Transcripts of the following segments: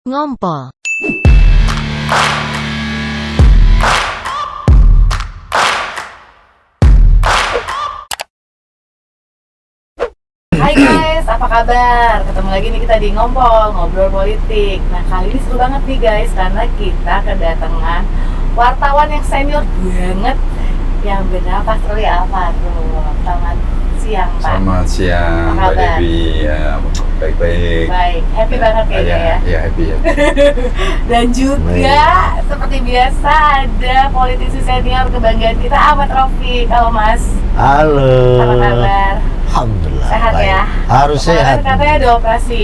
Ngompol. Hai guys, apa kabar? Ketemu lagi nih kita di Ngompol, ngobrol politik. Nah kali ini seru banget nih guys, karena kita kedatangan wartawan yang senior banget yang bernama Pastor Alvaro. Selamat siang Pak. Selamat siang Apa Mbak kabar? Dewi, ya baik-baik. Baik, happy banget kayaknya ya. Ya happy ya. Dan juga seperti biasa ada politisi senior kebanggaan kita Ahmad Rafiq. Halo Mas, Halo. apa kabar? Alhamdulillah. Sehat baik. ya? Harus Kemarin sehat. katanya ada operasi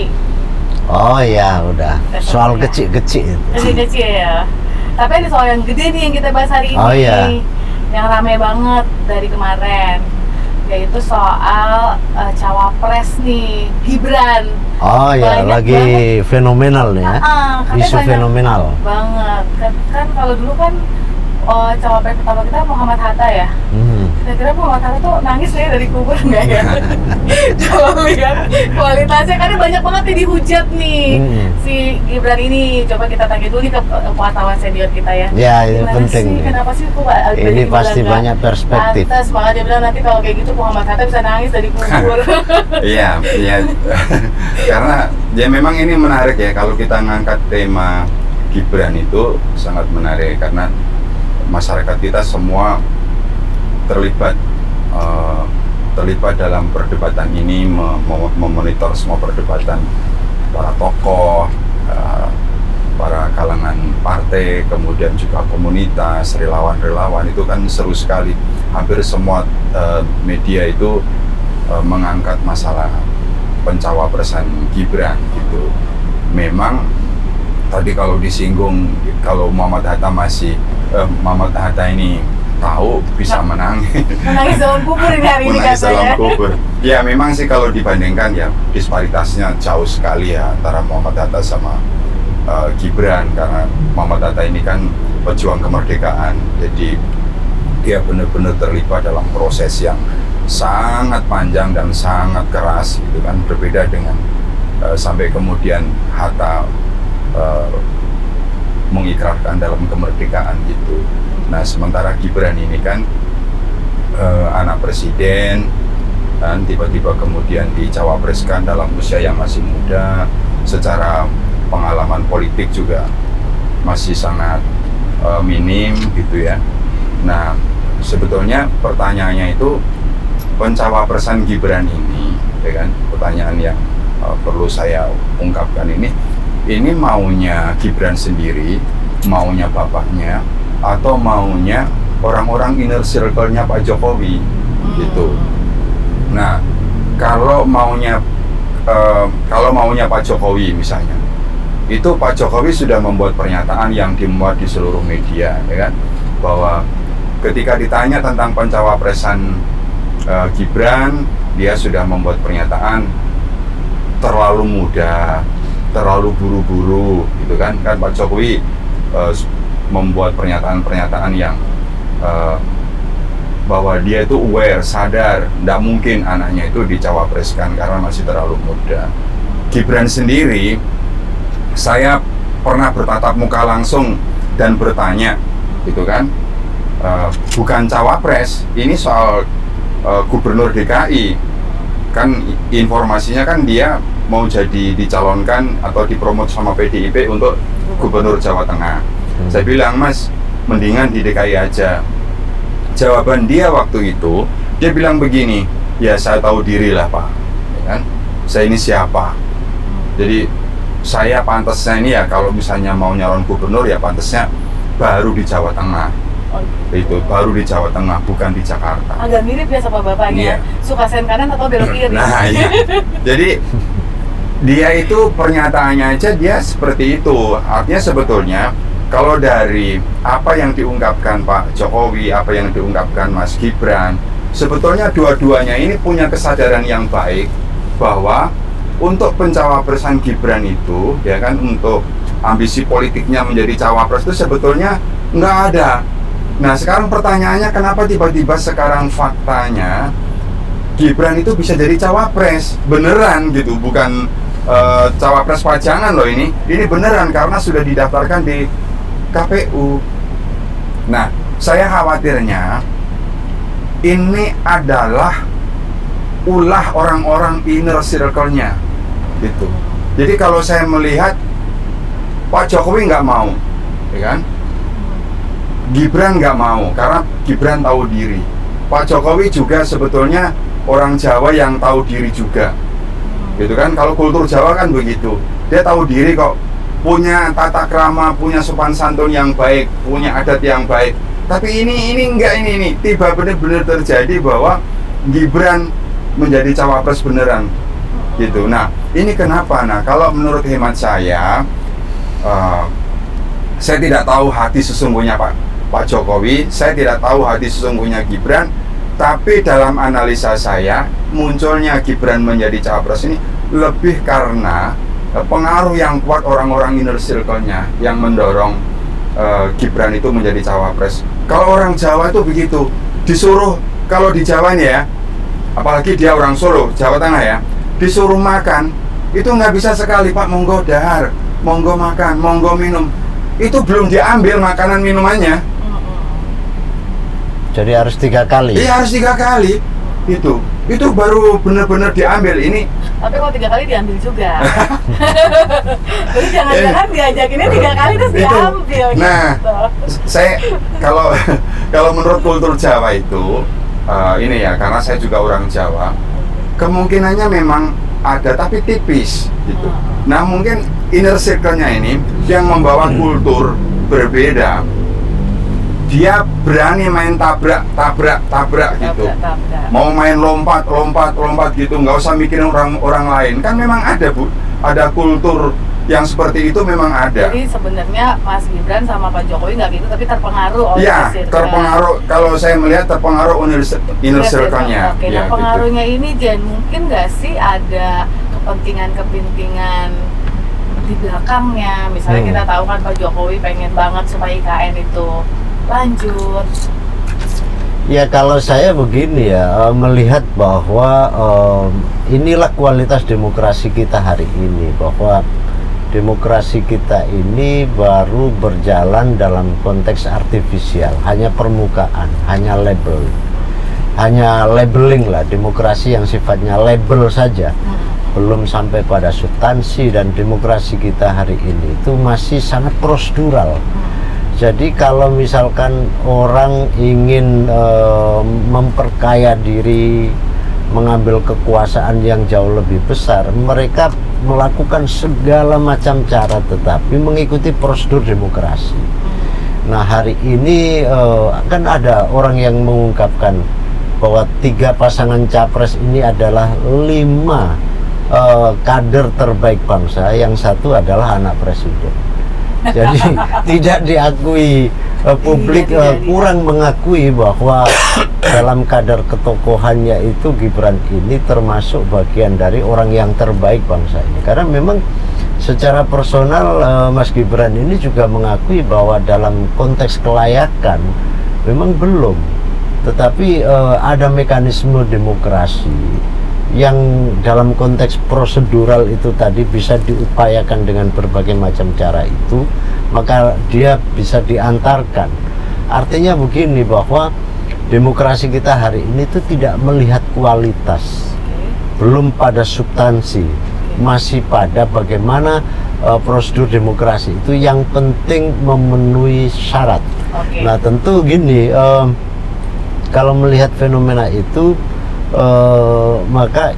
Oh iya, udah. Besok Soal ya. kecil-kecil itu. kecil-kecil ya. Tapi ada soal yang gede nih yang kita bahas hari ini. Oh, iya. Yang rame banget dari kemarin, yaitu soal cawapres nih, Gibran. Oh iya, Banyak lagi banget. fenomenal nih ya. Katanya Isu banyak fenomenal. banget. Kan kalau dulu kan cawapres pertama kita Muhammad Hatta ya. Kira-kira Muhammad Hatta tuh nangis nih dari kubur nggak ya? Coba lihat kualitasnya, karena banyak banget nih dihujat nih si Gibran ini. Coba kita tanya dulu nih ke wartawan senior kita ya. Ya, ini Gimana penting sih? nih. Kenapa sih kok Ini pasti banyak perspektif. Pantes malah dia bilang nanti kalau kayak gitu Muhammad Hatta bisa nangis dari kubur. Iya, iya. Karena ya memang ini menarik ya kalau kita ngangkat tema Gibran itu sangat menarik karena masyarakat kita semua terlibat dalam perdebatan ini, memonitor semua perdebatan para tokoh, para kalangan partai, kemudian juga komunitas, relawan-relawan itu kan seru sekali. Hampir semua media itu mengangkat masalah pencawapresan Gibran gitu. Memang tadi kalau disinggung, kalau Muhammad Hatta ini tahu bisa menangis. Menangis dalam kubur ini hari ini Menangis dalam katanya. kubur. Ya memang sih kalau dibandingkan ya disparitasnya jauh sekali ya antara Muhammad Hatta sama Gibran, karena Muhammad Hatta ini kan pejuang kemerdekaan, jadi dia benar-benar terlibat dalam proses yang sangat panjang dan sangat keras gitu kan, berbeda dengan sampai kemudian Hatta mengikrarkan dalam kemerdekaan gitu. Nah sementara Gibran ini kan anak presiden dan tiba-tiba kemudian dicawapreskan dalam usia yang masih muda, secara pengalaman politik juga masih sangat minim gitu ya. Nah sebetulnya pertanyaannya itu pencawapresan Gibran ini, ya kan, pertanyaan yang perlu saya ungkapkan ini maunya Gibran sendiri, maunya bapaknya, atau maunya orang-orang inner circle-nya Pak Jokowi gitu. Nah, kalau maunya Pak Jokowi misalnya, itu Pak Jokowi sudah membuat pernyataan yang dimuat di seluruh media, ya kan, bahwa ketika ditanya tentang pencawapresan Gibran, dia sudah membuat pernyataan terlalu muda, terlalu buru-buru gitu kan Pak Jokowi membuat pernyataan-pernyataan yang bahwa dia itu aware, sadar, tidak mungkin anaknya itu dicawapreskan karena masih terlalu muda. Gibran sendiri, saya pernah bertatap muka langsung dan bertanya gitu kan, bukan cawapres, ini soal gubernur DKI kan, informasinya kan dia mau jadi dicalonkan atau dipromot sama PDIP untuk gubernur Jawa Tengah. Saya bilang, Mas, mendingan di DKI aja. Jawaban dia waktu itu, dia bilang begini, ya saya tahu diri lah Pak, ya kan? Saya ini siapa? Jadi saya pantasnya ini ya kalau misalnya mau nyalon gubernur ya pantasnya baru di Jawa Tengah. Itu baru di Jawa Tengah, bukan di Jakarta. Agak mirip ya sama bapaknya. Iya. Suka sen kanan atau belok kiri. Nah iya. Jadi dia itu pernyataannya aja dia seperti itu. Artinya sebetulnya kalau dari apa yang diungkapkan Pak Jokowi, apa yang diungkapkan Mas Gibran, sebetulnya dua-duanya ini punya kesadaran yang baik bahwa untuk pencawapresan Gibran itu, ya kan, untuk ambisi politiknya menjadi cawapres itu sebetulnya nggak ada. Nah sekarang pertanyaannya, kenapa tiba-tiba sekarang faktanya Gibran itu bisa jadi cawapres beneran gitu, bukan cawapres pajangan loh ini beneran karena sudah didaftarkan di KPU. Nah, saya khawatirnya ini adalah ulah orang-orang inner circle-nya gitu. Jadi kalau saya melihat Pak Jokowi nggak mau, ya kan? Gibran nggak mau karena Gibran tahu diri. Pak Jokowi juga sebetulnya orang Jawa yang tahu diri juga, gitu kan? Kalau kultur Jawa kan begitu, dia tahu diri kok, punya tata krama, punya sopan santun yang baik, punya adat yang baik. Tapi ini enggak, ini tiba benar-benar terjadi bahwa Gibran menjadi cawapres beneran, gitu. Nah, ini kenapa? Nah, kalau menurut hemat saya tidak tahu hati sesungguhnya Pak Jokowi, saya tidak tahu hati sesungguhnya Gibran, tapi dalam analisa saya, munculnya Gibran menjadi cawapres ini lebih karena pengaruh yang kuat orang-orang inner circle-nya yang mendorong Gibran itu menjadi cawapres. Kalau orang Jawa itu begitu, disuruh, kalau di Jawa nih ya, apalagi dia orang Solo, Jawa Tengah ya, disuruh makan, itu nggak bisa sekali, Pak, monggo dahar, monggo makan, monggo minum. Itu belum diambil makanan minumannya. Jadi harus 3 kali. Iya, harus 3 kali. Itu baru benar-benar diambil ini. Tapi kalau 3 kali diambil juga. Jadi jangan-jangan diajakinnya 3 kali terus diambil. Nah, gitu. saya kalau menurut kultur Jawa itu ini ya, karena saya juga orang Jawa, kemungkinannya memang ada tapi tipis gitu. Nah, mungkin inner circle-nya ini yang membawa kultur berbeda, dia berani main tabrak gitu. Mau main lompat gitu, nggak usah mikirin orang lain. Kan memang ada kultur yang seperti itu memang ada. Jadi sebenarnya Mas Gibran sama Pak Jokowi nggak gitu, tapi terpengaruh oleh circle. Terpengaruh. Kalau saya melihat terpengaruh inner circle-nya. Oke, ya, nah pengaruhnya ini Jen, mungkin nggak sih ada kepentingan di belakangnya? Misalnya kita tahu kan Pak Jokowi pengen banget supaya IKN itu lanjut. Ya, kalau saya begini ya, melihat bahwa inilah kualitas demokrasi kita hari ini, bahwa demokrasi kita ini baru berjalan dalam konteks artifisial, hanya permukaan, hanya labeling lah, demokrasi yang sifatnya label saja, belum sampai pada substansi. Dan demokrasi kita hari ini itu masih sangat prosedural. Jadi kalau misalkan orang ingin memperkaya diri, mengambil kekuasaan yang jauh lebih besar, mereka melakukan segala macam cara tetapi mengikuti prosedur demokrasi. Nah, hari ini kan ada orang yang mengungkapkan bahwa 3 pasangan capres ini adalah 5 kader terbaik bangsa, yang satu adalah anak presiden. Jadi tidak diakui publik, kurang mengakui bahwa dalam kadar ketokohannya itu Gibran ini termasuk bagian dari orang yang terbaik bangsa ini. Karena memang secara personal Mas Gibran ini juga mengakui bahwa dalam konteks kelayakan memang belum, tetapi ada mekanisme demokrasi yang dalam konteks prosedural itu tadi bisa diupayakan dengan berbagai macam cara itu, maka dia bisa diantarkan. Artinya begini, bahwa demokrasi kita hari ini itu tidak melihat kualitas, belum pada substansi, masih pada bagaimana prosedur demokrasi itu yang penting memenuhi syarat. Nah, tentu gini, kalau melihat fenomena itu, maka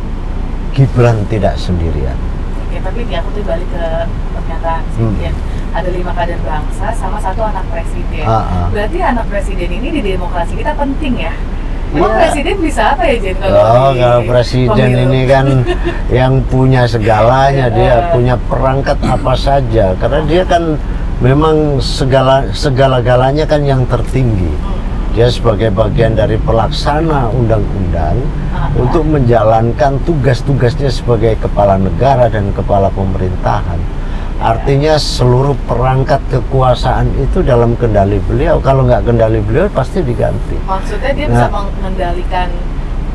Gibran tidak sendirian. Oke, tapi aku tuh balik ke pernyataan Presiden. Ada 5 kader bangsa sama 1 anak presiden. Berarti anak presiden ini di demokrasi kita penting ya? Emang presiden bisa apa ya, Jen? Kalau presiden ini kan yang punya segalanya, dia punya perangkat apa saja, karena dia kan memang segala-galanya kan yang tertinggi. Dia sebagai bagian dari pelaksana undang-undang untuk menjalankan tugas-tugasnya sebagai kepala negara dan kepala pemerintahan. Artinya seluruh perangkat kekuasaan itu dalam kendali beliau. Kalau nggak kendali beliau pasti diganti. Maksudnya dia bisa mengendalikan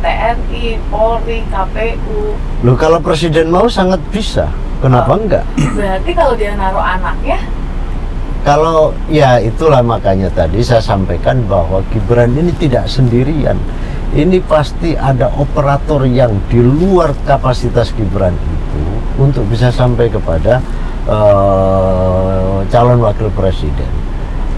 TNI, Polri, KPU. Loh, kalau presiden mau sangat bisa. Kenapa enggak? Berarti kalau dia naruh anaknya, Kalau ya itulah makanya tadi saya sampaikan bahwa Gibran ini tidak sendirian. Ini pasti ada operator yang di luar kapasitas Gibran itu untuk bisa sampai kepada calon wakil presiden.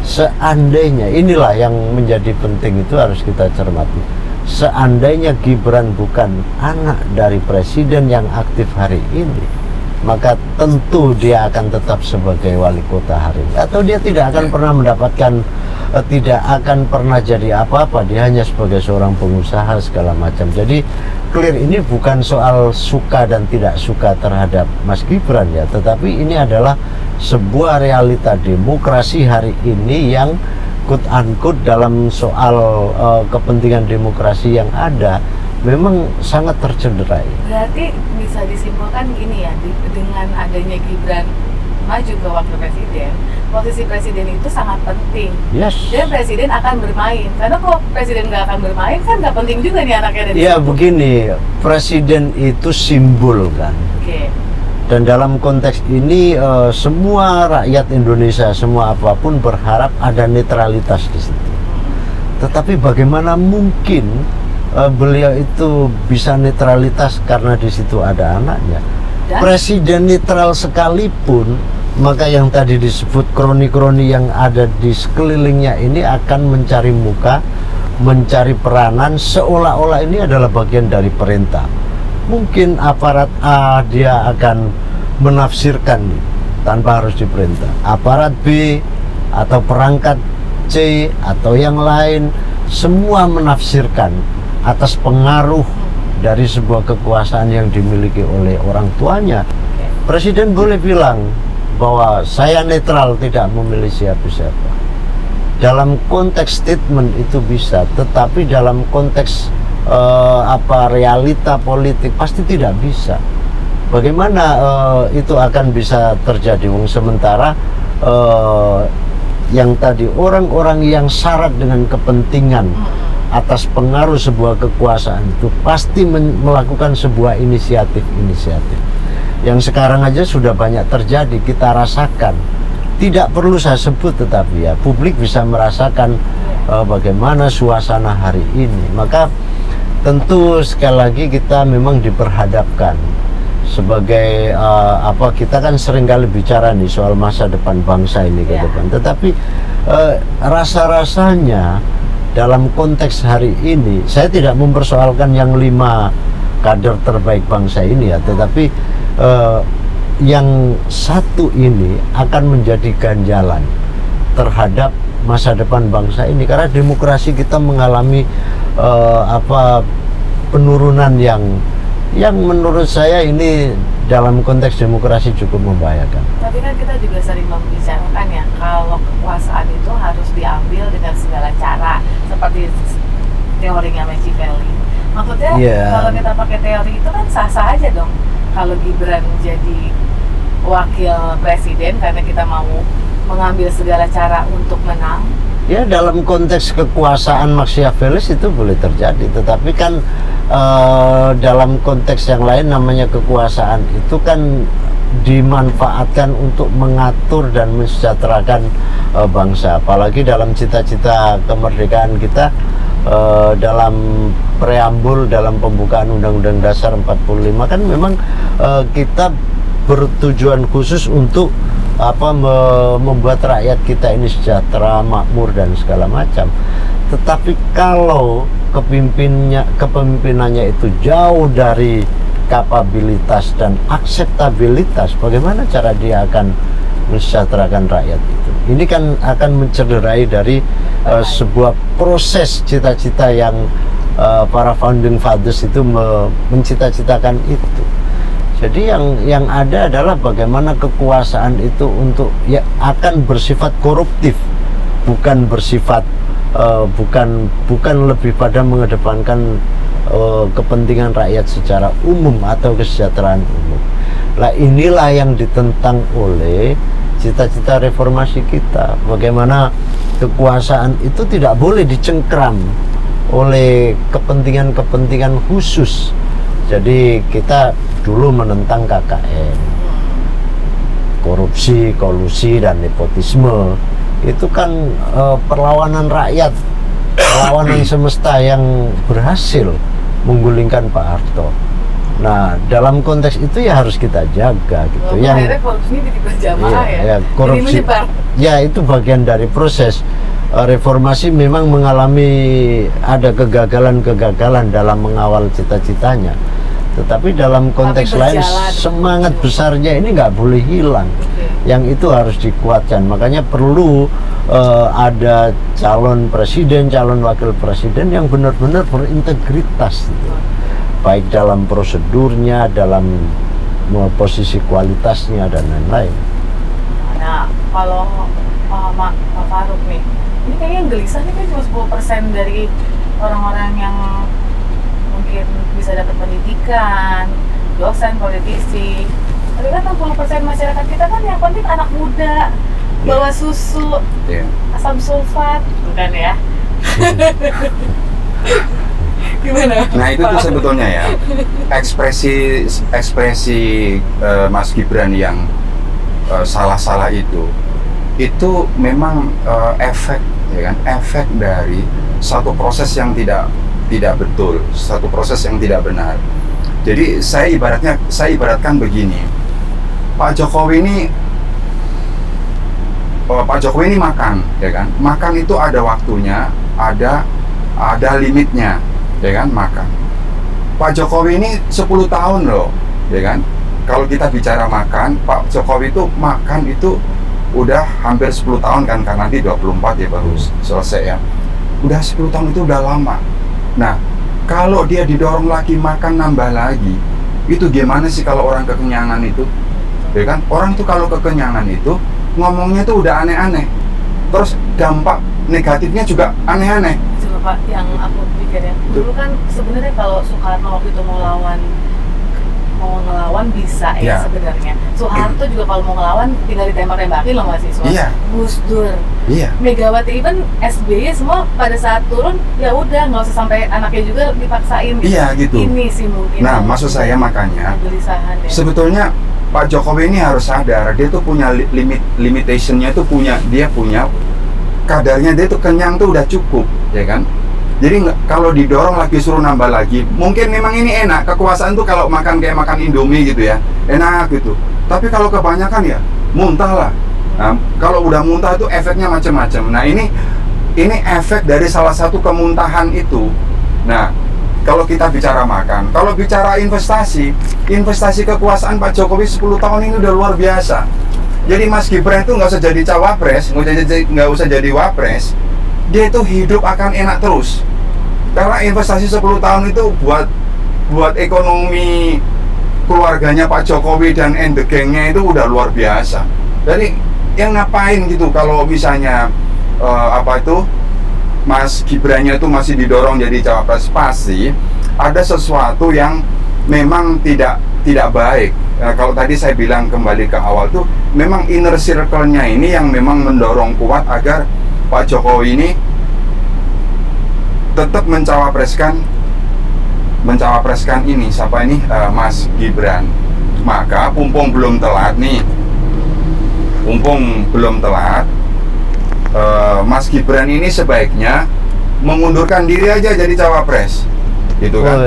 Seandainya, inilah yang menjadi penting, itu harus kita cermati. Seandainya Gibran bukan anak dari presiden yang aktif hari ini, maka tentu dia akan tetap sebagai wali kota hari ini, atau dia tidak akan pernah mendapatkan, tidak akan pernah jadi apa-apa. Dia hanya sebagai seorang pengusaha segala macam. Jadi clear, ini bukan soal suka dan tidak suka terhadap Mas Gibran ya, tetapi ini adalah sebuah realita demokrasi hari ini yang quote unquote dalam soal kepentingan demokrasi yang ada memang sangat tercederai. berarti bisa disimpulkan gini ya, dengan adanya Gibran maju ke wakil presiden, posisi presiden itu sangat penting. Yes. Dan presiden akan bermain, karena kalau presiden nggak akan bermain kan nggak penting juga nih anaknya ada di Ya situ. begini, presiden itu simbol kan. Oke. Dan dalam konteks ini semua rakyat Indonesia, semua apapun berharap ada netralitas di situ. Tetapi bagaimana mungkin beliau itu bisa netralitas karena di situ ada anaknya? Dan? Presiden netral sekalipun, maka yang tadi disebut kroni-kroni yang ada di sekelilingnya ini akan mencari muka, mencari peranan seolah-olah ini adalah bagian dari perintah. Mungkin aparat A dia akan menafsirkan tanpa harus diperintah. Aparat B atau perangkat C atau yang lain semua menafsirkan atas pengaruh dari sebuah kekuasaan yang dimiliki oleh orang tuanya. Presiden boleh bilang bahwa saya netral, tidak memilih siapa-siapa. Dalam konteks statement itu bisa, tetapi dalam konteks realita politik pasti tidak bisa. Bagaimana itu akan bisa terjadi? Sementara yang tadi orang-orang yang syarat dengan kepentingan atas pengaruh sebuah kekuasaan itu pasti melakukan sebuah inisiatif yang sekarang aja sudah banyak terjadi, kita rasakan. Tidak perlu saya sebut, tetapi ya publik bisa merasakan bagaimana suasana hari ini. Maka tentu sekali lagi kita memang diperhadapkan sebagai kita kan seringkali bicara nih soal masa depan bangsa ini ke depan, tetapi rasa-rasanya dalam konteks hari ini saya tidak mempersoalkan yang 5 kader terbaik bangsa ini ya, tetapi yang satu ini akan menjadi ganjalan terhadap masa depan bangsa ini, karena demokrasi kita mengalami penurunan yang menurut saya ini dalam konteks demokrasi cukup membahayakan. Tapi kan kita juga sering membicarakan ya, kalau kekuasaan itu harus diambil dengan segala cara, seperti teorinya Machiavelli. Maksudnya kalau kita pakai teori itu kan sah-sah aja dong kalau Gibran jadi wakil presiden karena kita mau mengambil segala cara untuk menang. Ya, dalam konteks kekuasaan Machiavellis itu boleh terjadi, tetapi kan dalam konteks yang lain namanya kekuasaan itu kan dimanfaatkan untuk mengatur dan mensejahterakan bangsa. Apalagi dalam cita-cita kemerdekaan kita, dalam preambul dalam pembukaan Undang-Undang Dasar 45 kan memang kita bertujuan khusus untuk membuat rakyat kita ini sejahtera, makmur dan segala macam. Tetapi kalau kepemimpinannya itu jauh dari kapabilitas dan akseptabilitas, bagaimana cara dia akan mensejahterakan rakyat itu? Ini kan akan mencederai dari sebuah proses cita-cita yang para founding fathers itu mencita-citakan itu. Jadi yang ada adalah bagaimana kekuasaan itu akan bersifat koruptif, bukan bersifat bukan lebih pada mengedepankan kepentingan rakyat secara umum atau kesejahteraan umum. Lah inilah yang ditentang oleh cita-cita reformasi kita. Bagaimana kekuasaan itu tidak boleh dicengkram oleh kepentingan-kepentingan khusus. Jadi kita dulu menentang KKN, korupsi, kolusi, dan nepotisme. Itu kan perlawanan rakyat, perlawanan semesta yang berhasil menggulingkan Pak Harto. Nah, dalam konteks itu ya harus kita jaga gitu. Akhirnya korupsi ini berjamaah ya. Korupsi. Ya, itu bagian dari proses. Reformasi memang mengalami ada kegagalan-kegagalan dalam mengawal cita-citanya. Tetapi dalam konteks lain semangat besarnya ini nggak boleh hilang. Yang itu harus dikuatkan. Makanya perlu ada calon presiden, calon wakil presiden yang benar-benar berintegritas gitu. Baik dalam prosedurnya, dalam posisi kualitasnya dan lain-lain. Nah, kalau Pak Farouk nih, ini kayaknya yang gelisah nih kan cuma 10% dari orang-orang yang mungkin bisa dapat pendidikan, dosen, politisi. Tapi kan 60% masyarakat kita kan yang penting anak muda, bawa susu, asam sulfat, bukan ya? Gimana? Nah itu tuh sebetulnya ya ekspresi Mas Gibran yang salah-salah itu memang efek ya kan, efek dari satu proses yang tidak betul, satu proses yang tidak benar. Jadi saya ibaratkan begini, Pak Jokowi ini makan, ya kan? Makan itu ada waktunya, ada limitnya, ya kan? Makan. Pak Jokowi ini 10 tahun loh, ya kan? Kalau kita bicara makan, Pak Jokowi itu makan itu udah hampir 10 tahun kan, karena nanti 24 ya baru selesai ya. Udah 10 tahun itu udah lama. Nah, kalau dia didorong lagi makan nambah lagi, itu gimana sih kalau orang kekenyangan itu? Ya kan? Orang tuh kalau kekenyangan itu ngomongnya tuh udah aneh-aneh. Terus dampak negatifnya juga aneh-aneh. Coba Pak, yang aku pikir ya, dulu kan sebenarnya kalau Soekarno waktu itu mau ngelawan bisa ya sebenarnya. Soeharto juga kalau mau ngelawan tinggal ditembak-tembakin loh mahasiswa. Iya. Gus Dur. Iya. Megawati, even SBY semua pada saat turun ya udah nggak usah sampai anaknya juga dipaksain. Gitu. Iya gitu. Ini sih mungkin. Nah maksud saya makanya ya. Sebetulnya Pak Jokowi ini harus sadar dia tuh punya limitationnya tuh dia punya kadarnya, dia tuh kenyang tuh udah cukup, ya kan? Jadi kalau didorong lagi suruh nambah lagi, mungkin memang ini enak, kekuasaan tuh kalau makan kayak makan Indomie gitu ya, enak gitu. Tapi kalau kebanyakan ya muntah lah. Nah, kalau udah muntah itu efeknya macam-macam. Nah ini efek dari salah satu kemuntahan itu. Nah kalau kita bicara makan, kalau bicara investasi kekuasaan Pak Jokowi 10 tahun ini udah luar biasa. Jadi Mas Gibran itu nggak usah jadi cawapres, nggak usah jadi wapres, dia itu hidup akan enak terus. Karena investasi 10 tahun itu buat ekonomi keluarganya Pak Jokowi dan the gang-nya itu udah luar biasa. Jadi yang ngapain gitu kalau misalnya Mas Gibrannya itu masih didorong jadi cawapres, pasti ada sesuatu yang memang tidak baik. Kalau tadi saya bilang kembali ke awal tuh, memang inner circle-nya ini yang memang mendorong kuat agar Pak Jokowi ini tetap mencawapreskan ini Mas Gibran. Maka mumpung belum telat Mas Gibran ini sebaiknya mengundurkan diri aja jadi cawapres, gitu kan?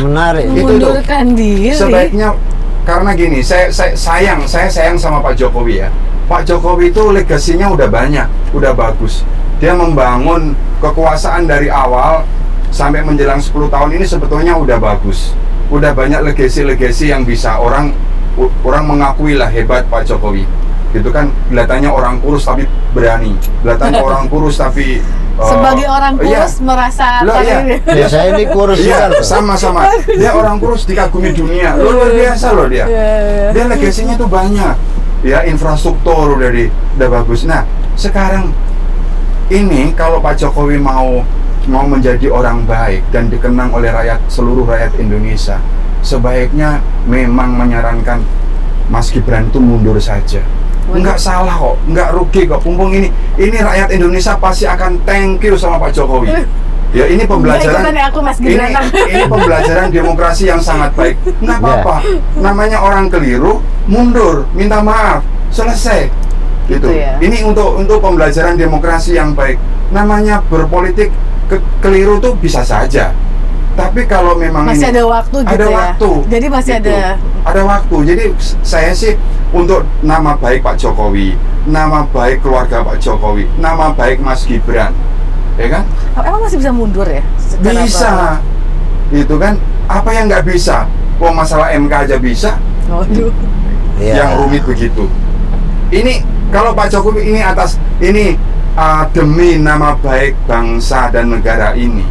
Menarik. Mengundurkan diri. Sebaiknya, karena gini, saya sayang sama Pak Jokowi ya. Pak Jokowi itu legasinya udah banyak, udah bagus. Dia membangun kekuasaan dari awal sampai menjelang 10 tahun ini sebetulnya udah bagus. Udah banyak legasi yang bisa orang mengakui lah hebat Pak Jokowi. Gitu kan, kelihatannya orang kurus tapi berani, kelihatannya orang kurus tapi sebagai orang kurus merasa ya saya ini kurus juga sama dia orang kurus dikagumi dunia, luar biasa loh dia. Dia legasinya tuh banyak ya, infrastruktur udah bagus. Nah sekarang ini kalau Pak Jokowi mau menjadi orang baik dan dikenang oleh seluruh rakyat Indonesia, sebaiknya memang menyarankan Mas Gibran itu mundur saja. Enggak salah kok, enggak rugi kok. Mumpung ini rakyat Indonesia pasti akan thank you sama Pak Jokowi. Ya ini pembelajaran. Ini pembelajaran demokrasi yang sangat baik. Nggak apa-apa. Namanya orang keliru, mundur, minta maaf. selesai. Gitu. Ya. Ini untuk pembelajaran demokrasi yang baik. Namanya berpolitik keliru tuh bisa saja. Tapi kalau memang masih ini, ada waktu gitu ada ya. waktu. Jadi masih Gitu. Ada waktu. Jadi saya sih untuk nama baik Pak Jokowi, nama baik keluarga Pak Jokowi, nama baik Mas Gibran, ya kan? Emang masih bisa mundur ya? Secara Bisa. Itu kan apa yang nggak bisa? Wong masalah MK aja bisa. Waduh. Ya. Yang rumit begitu. Ini kalau Pak Jokowi ini demi nama baik bangsa dan negara ini.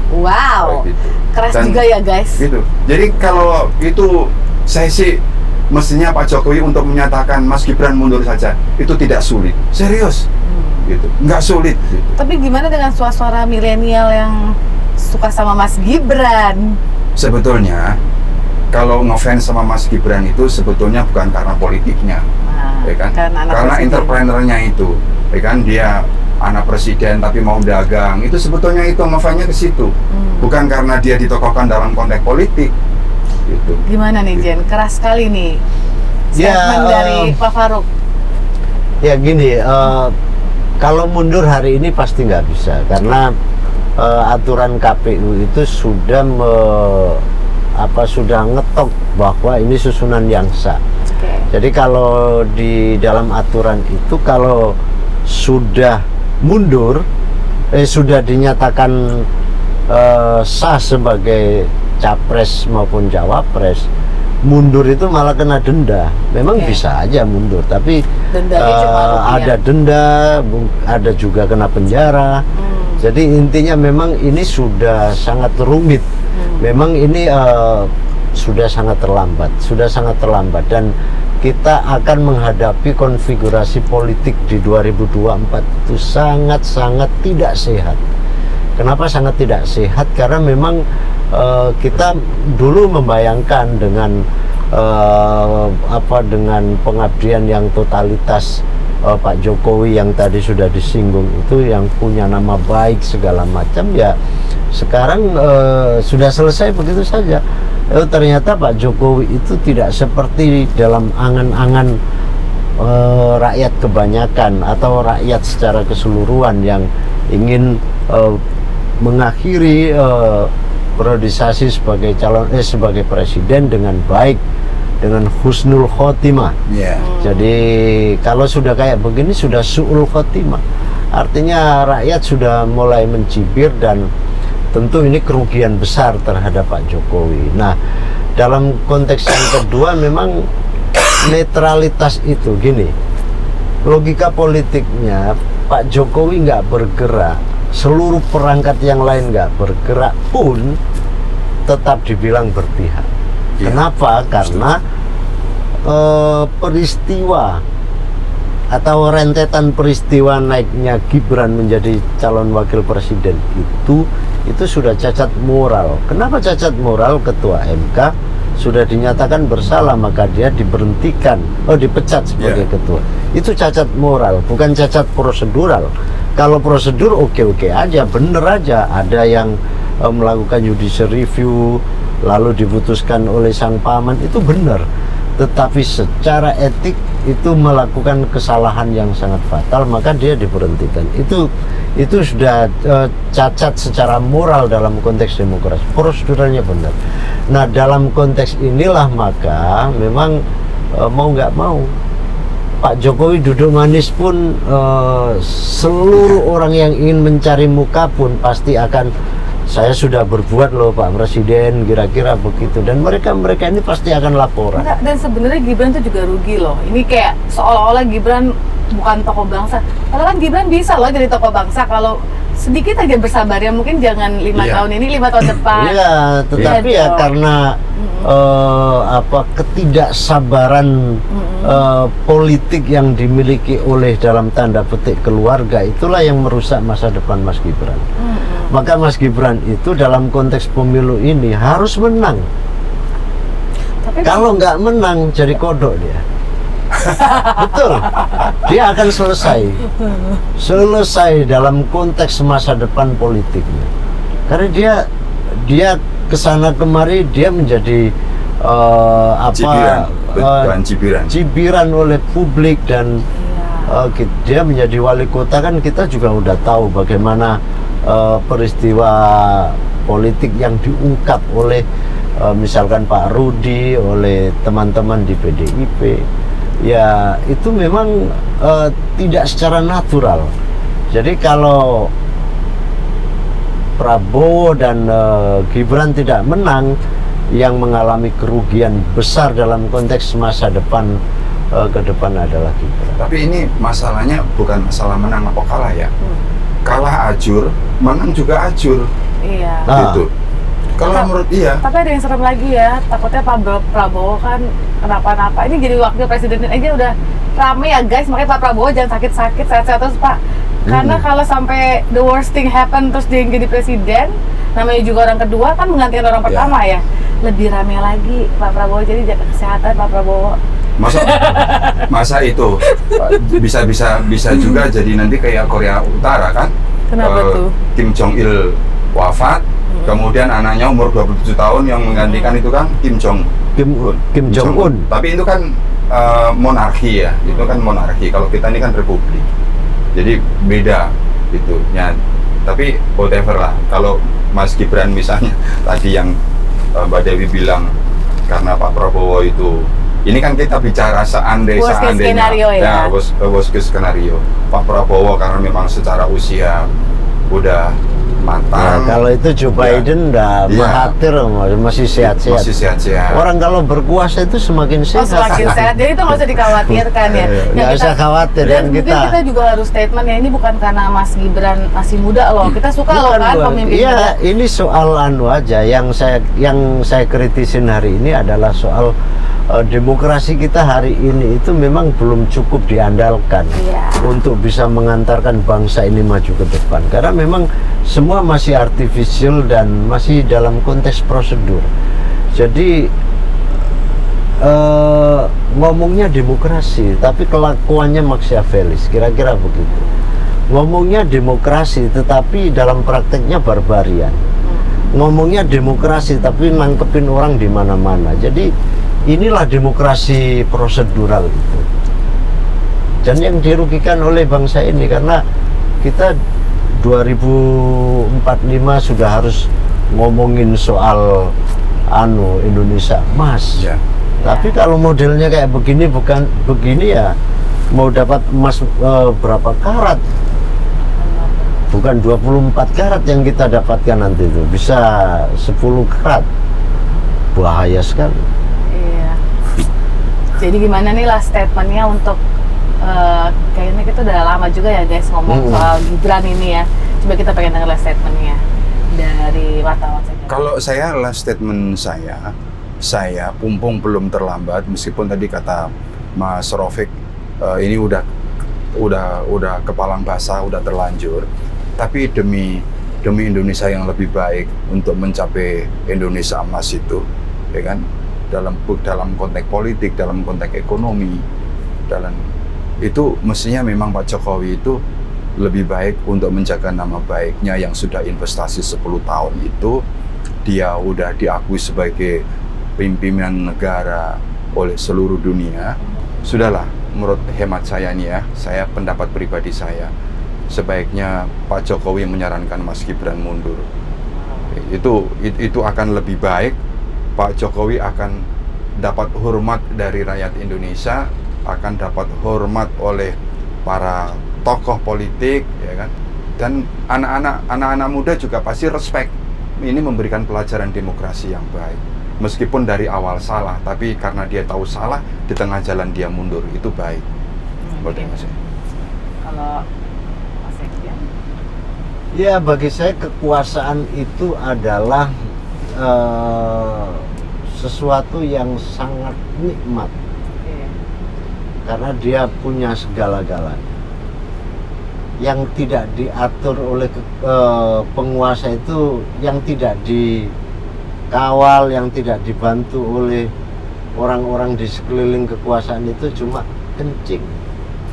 Wow. Gitu. Keras Dan juga ya guys. Gitu. Jadi kalau itu saya sih mestinya Pak Jokowi untuk menyatakan Mas Gibran mundur saja itu tidak sulit. Serius. Gitu. Nggak sulit. Gitu. Tapi gimana dengan suara-suara milenial yang suka sama Mas Gibran? Sebetulnya kalau ngefans sama Mas Gibran itu sebetulnya bukan karena politiknya. Nah, Ya kan? karena presiden. entrepreneurnya itu, ya kan, dia anak presiden tapi mau dagang, itu sebetulnya itu ngefans-nya ke situ, bukan karena dia ditokohkan dalam konteks politik, gitu. Gimana nih Jen? Keras sekali nih Ya, statement dari Pak Faruk. Ya gini, kalau mundur hari ini pasti nggak bisa karena aturan KPU itu sudah sudah ngetok bahwa ini susunan yang sah. Oke. Jadi kalau di dalam aturan itu kalau sudah mundur, sudah dinyatakan sah sebagai capres maupun cawapres, mundur itu malah kena denda. Memang Oke. bisa aja mundur, tapi Dendanya cuma rupiah. ada denda, ada juga kena penjara. Jadi intinya memang ini sudah sangat rumit. Memang ini sudah sangat terlambat dan kita akan menghadapi konfigurasi politik di 2024 itu sangat-sangat tidak sehat. Kenapa sangat tidak sehat? Karena memang kita dulu membayangkan dengan dengan pengabdian yang totalitas Pak Jokowi yang tadi sudah disinggung itu, yang punya nama baik segala macam, ya sekarang sudah selesai begitu saja. Ternyata Pak Jokowi itu tidak seperti dalam angan-angan rakyat kebanyakan atau rakyat secara keseluruhan yang ingin mengakhiri periodisasi sebagai sebagai presiden dengan baik, dengan husnul khotimah. Yeah. Jadi kalau sudah kayak begini sudah su'ul khotimah, artinya rakyat sudah mulai mencibir dan tentu ini kerugian besar terhadap Pak Jokowi. Nah, dalam konteks yang kedua memang netralitas itu gini, logika politiknya Pak Jokowi nggak bergerak, seluruh perangkat yang lain nggak bergerak pun tetap dibilang berpihak. Ya. Kenapa? Karena peristiwa atau rentetan peristiwa naiknya Gibran menjadi calon wakil presiden itu sudah cacat moral. Kenapa cacat moral? Ketua MK sudah dinyatakan bersalah, maka dia diberhentikan, dipecat sebagai ketua. Itu cacat moral, bukan cacat prosedural. Kalau prosedur oke-oke aja, bener aja. Ada yang melakukan judicial review lalu diputuskan oleh sang paman, itu benar. Tetapi secara etik itu melakukan kesalahan yang sangat fatal, maka dia diberhentikan. Itu sudah cacat secara moral dalam konteks demokrasi. Proseduralnya benar. Nah, dalam konteks inilah maka memang mau nggak mau Pak Jokowi duduk manis pun seluruh orang yang ingin mencari muka pun pasti akan, saya sudah berbuat loh Pak Presiden, kira-kira begitu, dan mereka ini pasti akan laporan. Enggak, dan sebenarnya Gibran tuh juga rugi loh. Ini kayak seolah-olah Gibran bukan tokoh bangsa. Padahal kan Gibran bisa loh jadi tokoh bangsa kalau sedikit aja bersabar ya, mungkin jangan 5 tahun ini, 5 tahun depan. Iya, tetapi ya karena ketidaksabaran politik yang dimiliki oleh dalam tanda petik keluarga, itulah yang merusak masa depan Mas Gibran. Maka Mas Gibran itu dalam konteks pemilu ini harus menang. Tapi Kalau nggak menang jadi kodok dia. Betul, dia akan selesai dalam konteks masa depan politiknya. Karena dia kesana kemari dia menjadi Cibiran. bahan cibiran oleh publik dan Iya. dia menjadi wali kota kan kita juga udah tahu bagaimana peristiwa politik yang diungkap oleh misalkan Pak Rudi, oleh teman-teman di PDIP. Ya itu memang tidak secara natural. Jadi kalau Prabowo dan Gibran tidak menang, yang mengalami kerugian besar dalam konteks masa depan ke depan adalah Gibran. Tapi ini masalahnya bukan masalah menang apa kalah ya. Kalah ajur, menang juga ajur. Iya. Gitu. Kalau menurut Tapi ada yang serem lagi ya, takutnya Pak Prabowo kan kenapa-napa. Ini jadi wakil presiden aja udah rame ya guys, makanya Pak Prabowo jangan sakit-sakit, sehat-sehat terus Pak. Karena kalau sampai the worst thing happen terus dia yang jadi presiden, namanya juga orang kedua kan menggantikan orang pertama ya. Lebih rame lagi Pak Prabowo, jadi jaga kesehatan Pak Prabowo. Masa itu bisa juga jadi nanti kayak Korea Utara kan? Kenapa tuh? Kim Jong Il wafat, kemudian anaknya umur 27 tahun yang menggantikan itu kan Kim Jong Un. Tapi itu kan monarki ya, itu kan monarki. Kalau kita ini kan republik, jadi beda gitu. Ya, tapi whatever lah. Kalau Mas Gibran misalnya tadi yang Mbak Dewi bilang karena Pak Prabowo itu, ini kan kita bicara seandainya, worst case scenario. Pak Prabowo karena memang secara usia udah matang. Kalau itu Joe Biden Mahathir masih sehat-sehat. Orang kalau berkuasa itu semakin sehat. Semakin sehat. Jadi itu nggak usah dikhawatirkan ya. Nggak usah khawatir. Dan kita juga harus statement ya, ini bukan karena Mas Gibran masih muda loh. Kita suka loh kan pemimpin muda. Iya, ini soal aja yang saya kritisin hari ini adalah soal demokrasi kita hari ini itu memang belum cukup diandalkan untuk bisa mengantarkan bangsa ini maju ke depan, karena memang semua masih artificial dan masih dalam konteks prosedur. Jadi ngomongnya demokrasi tapi kelakuannya Machiavellis, kira-kira begitu. Ngomongnya demokrasi tetapi dalam prakteknya barbarian. Ngomongnya demokrasi tapi nangkepin orang di mana-mana. Jadi inilah demokrasi prosedural itu. Dan yang dirugikan oleh bangsa ini karena kita 2045 sudah harus ngomongin soal Indonesia emas. Tapi kalau modelnya kayak begini ya, mau dapat emas berapa karat? Bukan 24 karat yang kita dapatkan nanti itu, bisa 10 karat. Bahaya sekali. Jadi gimana nih lah statementnya untuk kayaknya kita udah lama juga ya guys ngomong soal Gibran ini ya. Coba kita pengen denger last statementnya dari wartawan saja. Kalau saya last statement saya pumpung belum terlambat, meskipun tadi kata Mas Rofik ini udah kepalang basah, udah terlanjur. Tapi demi Indonesia yang lebih baik untuk mencapai Indonesia emas itu, ya kan? Dalam konteks politik, dalam konteks ekonomi, itu mestinya memang Pak Jokowi itu lebih baik untuk menjaga nama baiknya yang sudah investasi 10 tahun itu. Dia udah diakui sebagai pimpinan negara oleh seluruh dunia. Sudahlah, menurut hemat saya nih ya, saya pendapat pribadi saya, sebaiknya Pak Jokowi menyarankan Mas Gibran mundur. Itu akan lebih baik. Pak Jokowi akan dapat hormat dari rakyat Indonesia, akan dapat hormat oleh para tokoh politik, ya kan? Dan anak-anak muda juga pasti respect. Ini memberikan pelajaran demokrasi yang baik. Meskipun dari awal salah, tapi karena dia tahu salah, di tengah jalan dia mundur, itu baik. Kalau Mas Ekdian? Ya, bagi saya kekuasaan itu adalah sesuatu yang sangat nikmat karena dia punya segala-galanya yang tidak diatur oleh penguasa itu, yang tidak dikawal, yang tidak dibantu oleh orang-orang di sekeliling kekuasaan itu cuma kencing.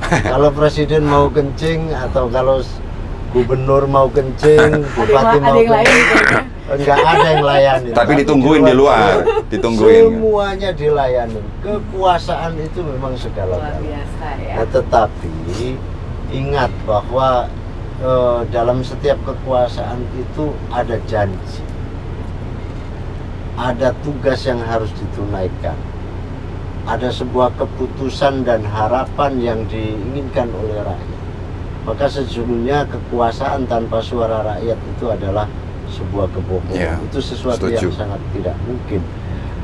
Kalau presiden mau kencing atau kalau gubernur mau kencing, bupati mau kencing, Enggak ada yang layanin. Tapi ditungguin di luar, ditungguin. Semuanya dilayani. Kekuasaan itu memang Luar segala-galanya. biasa ya. Nah, tetapi ingat bahwa dalam setiap kekuasaan itu ada janji, ada tugas yang harus ditunaikan, ada sebuah keputusan dan harapan yang diinginkan oleh rakyat. Maka sejujurnya kekuasaan tanpa suara rakyat itu adalah sebuah kebohongan. Ya, Itu sesuatu setuju. yang sangat tidak mungkin.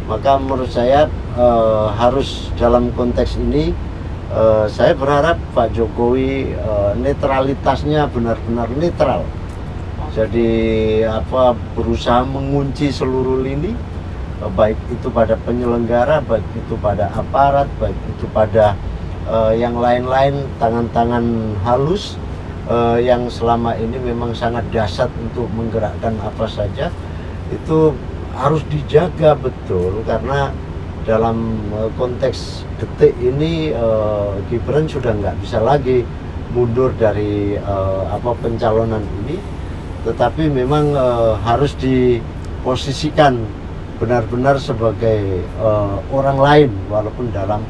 Maka menurut saya harus dalam konteks ini saya berharap Pak Jokowi netralitasnya benar-benar netral. Jadi berusaha mengunci seluruh lini, baik itu pada penyelenggara, baik itu pada aparat, baik itu pada yang lain-lain, tangan-tangan halus yang selama ini memang sangat dahsyat untuk menggerakkan apa saja, itu harus dijaga betul, karena dalam konteks detik ini Gibran sudah nggak bisa lagi mundur dari pencalonan ini, tetapi memang harus diposisikan benar-benar sebagai orang lain walaupun dalam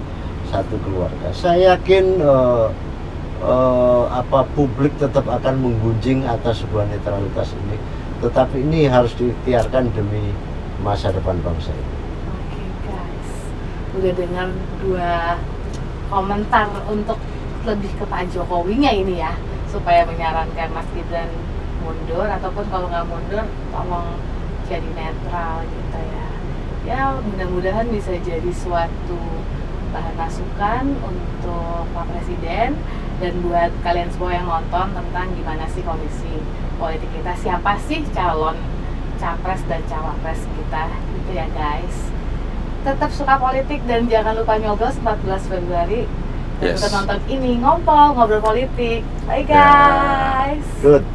satu keluarga. Saya yakin publik tetap akan menggunjing atas sebuah netralitas ini, tetapi ini harus diikhtiarkan demi masa depan bangsa ini. Oke guys, udah dengar dua komentar untuk lebih ke Pak Jokowinya ini ya, supaya menyarankan Mas Gibran mundur, ataupun kalau nggak mundur tolong jadi netral gitu ya. Ya mudah-mudahan bisa jadi suatu bahan masukan untuk Pak Presiden dan buat kalian semua yang nonton tentang gimana sih kondisi politik kita, siapa sih calon capres dan cawapres kita gitu ya guys. Tetap suka politik dan jangan lupa nyoblos 14 Februari. Yes. Tetap nonton ini ngobrol politik. Bye Ya. guys. Good.